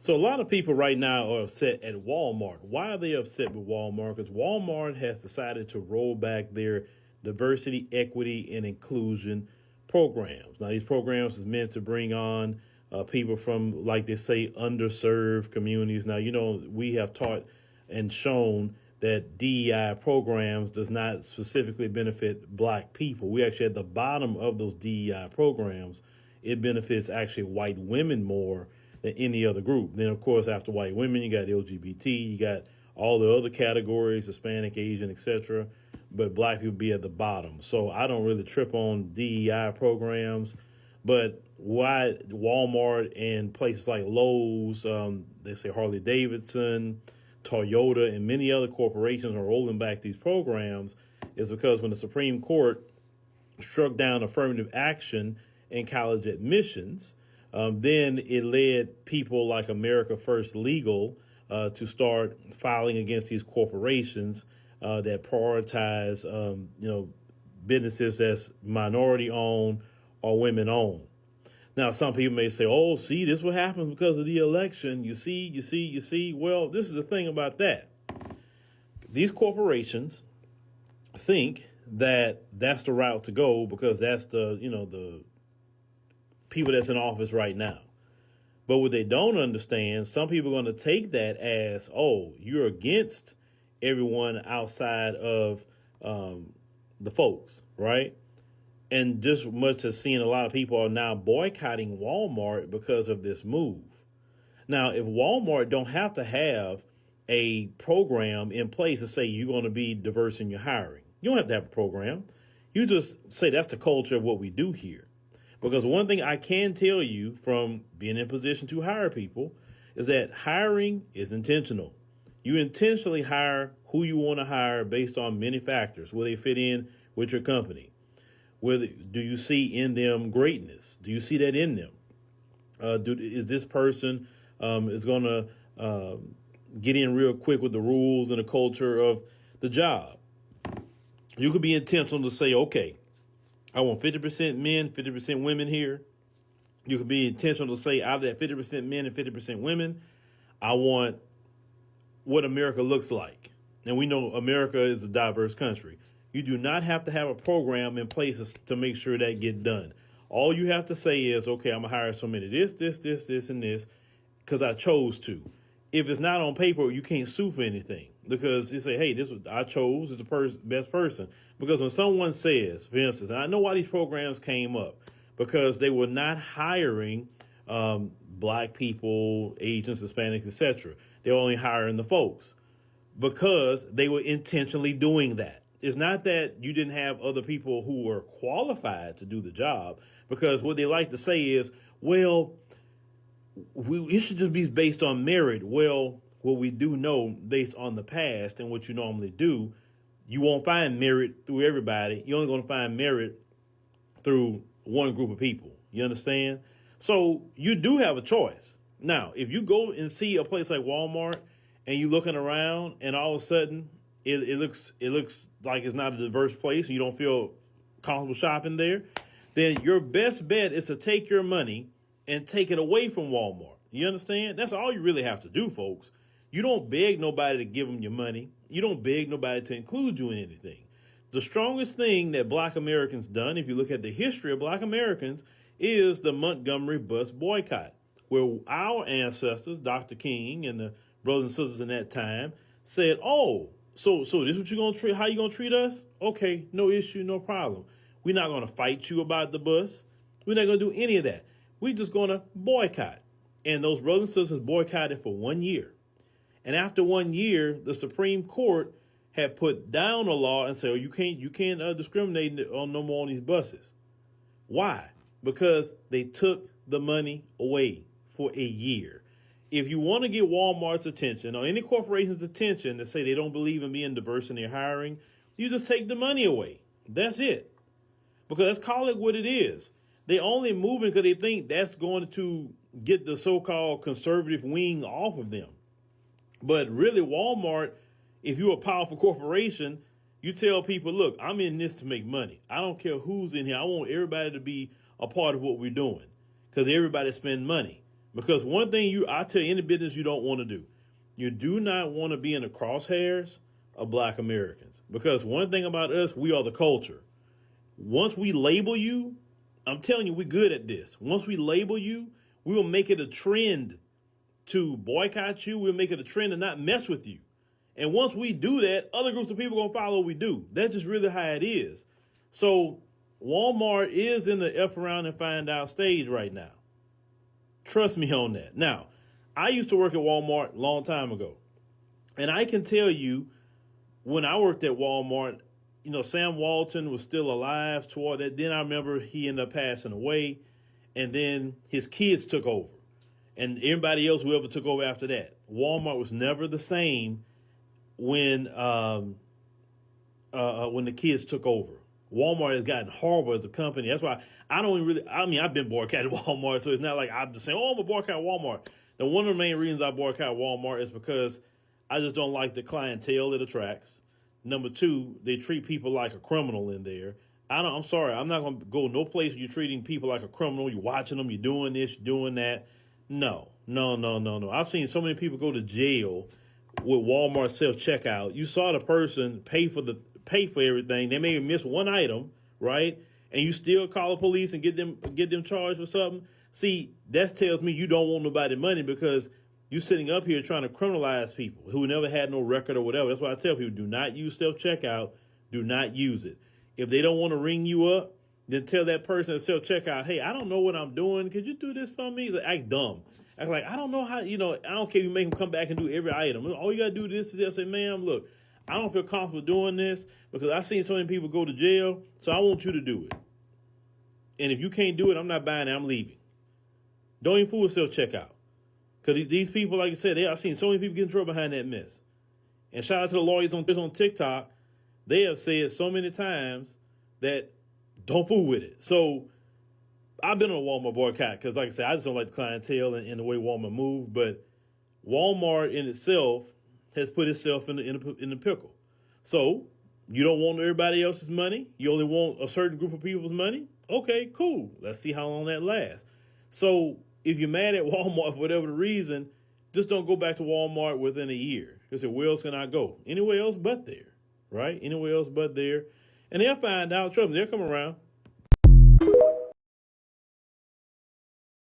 So a lot of people right now are upset at Walmart. Why are they upset with Walmart? Because Walmart has decided to roll back their diversity, equity, and inclusion programs. Now, these programs is meant to bring on people from, like they say, underserved communities. Now, we have taught and shown that DEI programs does not specifically benefit black people. We actually at the bottom of those DEI programs, it benefits actually white women more than any other group. Then, of course, after white women, you got LGBT, you got all the other categories, Hispanic, Asian, etc. But black people be at the bottom. So I don't really trip on DEI programs. But why Walmart and places like Lowe's, they say Harley Davidson, Toyota, and many other corporations are rolling back these programs is because when the Supreme Court struck down affirmative action in college admissions, then it led people like America First Legal to start filing against these corporations that prioritize, businesses that's minority owned or women owned. Now, some people may say, oh, see, this is what happens because of the election. You see. Well, this is the thing about that. These corporations think that that's the route to go because that's the people that's in office right now. But what they don't understand, some people are going to take that as, oh, you're against everyone outside of the folks, right? And just much as seeing a lot of people are now boycotting Walmart because of this move. Now, if Walmart don't have to have a program in place to say you're going to be diverse in your hiring, you don't have to have a program. You just say that's the culture of what we do here. Because one thing I can tell you from being in a position to hire people is that hiring is intentional. You intentionally hire who you want to hire based on many factors. Will they fit in with your company? Do you see in them greatness? Do you see that in them? Is this person is going to get in real quick with the rules and the culture of the job? You could be intentional to say, okay, I want 50% men, 50% women here. You could be intentional to say out of that 50% men and 50% women, I want what America looks like. And we know America is a diverse country. You do not have to have a program in place to make sure that get done. All you have to say is, okay, I'm going to hire so many this, and this, because I chose to. If it's not on paper, you can't sue for anything because you say, hey, this was I chose is the best person. Because when someone says, for instance, and I know why these programs came up, because they were not hiring black people, Asians, Hispanics, etc. They were only hiring the folks because they were intentionally doing that. It's not that you didn't have other people who were qualified to do the job, because what they like to say is, well, it should just be based on merit. Well, what we do know based on the past and what you normally do, you won't find merit through everybody. You're only going to find merit through one group of people. You understand? So you do have a choice. Now, if you go and see a place like Walmart and you're looking around and all of a sudden it looks like it's not a diverse place and you don't feel comfortable shopping there, then your best bet is to take your money and take it away from Walmart. You understand? That's all you really have to do, folks. You don't beg nobody to give them your money. You don't beg nobody to include you in anything. The strongest thing that black Americans done, if you look at the history of black Americans, is the Montgomery bus boycott, where our ancestors, Dr. King and the brothers and sisters in that time, said, oh, so this is what you're going to treat, how you going to treat us? Okay, no issue, no problem. We're not going to fight you about the bus. We're not going to do any of that. We're just going to boycott. And those brothers and sisters boycotted for 1 year. And after 1 year, the Supreme Court had put down a law and said, oh, you can't discriminate on no more on these buses. Why? Because they took the money away for a year. If you want to get Walmart's attention or any corporation's attention that say they don't believe in being diverse in their hiring, you just take the money away. That's it. Because let's call it what it is. They only moving because they think that's going to get the so-called conservative wing off of them. But really, Walmart, if you're a powerful corporation, you tell people, look, I'm in this to make money. I don't care who's in here. I want everybody to be a part of what we're doing because everybody spend money. Because one thing I tell you, any business you don't want to do, you do not want to be in the crosshairs of Black Americans. Because one thing about us, we are the culture. Once we label you, I'm telling you, we're good at this. Once we label you, we will make it a trend to boycott you. We'll make it a trend to not mess with you. And once we do that, other groups of people are going to follow what we do. That's just really how it is. So Walmart is in the F around and find out stage right now. Trust me on that. Now, I used to work at Walmart a long time ago. And I can tell you, when I worked at Walmart, you know, Sam Walton was still alive toward that. Then I remember he ended up passing away. And then his kids took over. And everybody else, whoever took over after that. Walmart was never the same when the kids took over. Walmart has gotten horrible as a company. That's why I've been boycotted Walmart, so it's not like I'm just saying, I'm going to boycott Walmart. Now, one of the main reasons I boycott Walmart is because I just don't like the clientele it attracts. Number two, they treat people like a criminal in there. I'm sorry, I'm not going to go no place where you're treating people like a criminal. You're watching them, you're doing this, you're doing that. No. I've seen so many people go to jail with Walmart self-checkout. You saw the person pay for everything. They may miss one item, right? And you still call the police and get them charged for something. See, that tells me you don't want nobody money, because you're sitting up here trying to criminalize people who never had no record or whatever. That's why I tell people, do not use self-checkout. Do not use it. If they don't want to ring you up, then tell that person at self-checkout, hey, I don't know what I'm doing. Could you do this for me? Like, act dumb. Act like, I don't know how, I don't care if you make them come back and do every item. All you got to do is this. Say, ma'am, look, I don't feel comfortable doing this because I've seen so many people go to jail, so I want you to do it. And if you can't do it, I'm not buying it. I'm leaving. Don't even fool with self-checkout. Because these people, like I said, I've seen so many people get in trouble behind that mess. And shout out to the lawyers on TikTok. They have said so many times that don't fool with it. So I've been on a Walmart boycott because, like I said, I just don't like the clientele and the way Walmart moves. But Walmart in itself has put itself in the pickle. So you don't want everybody else's money. You only want a certain group of people's money. Okay, cool. Let's see how long that lasts. So if you're mad at Walmart for whatever the reason, just don't go back to Walmart within a year. Because where else can I go? Anywhere else but there, right? Anywhere else but there. And they'll find out. Trust me, they'll come around.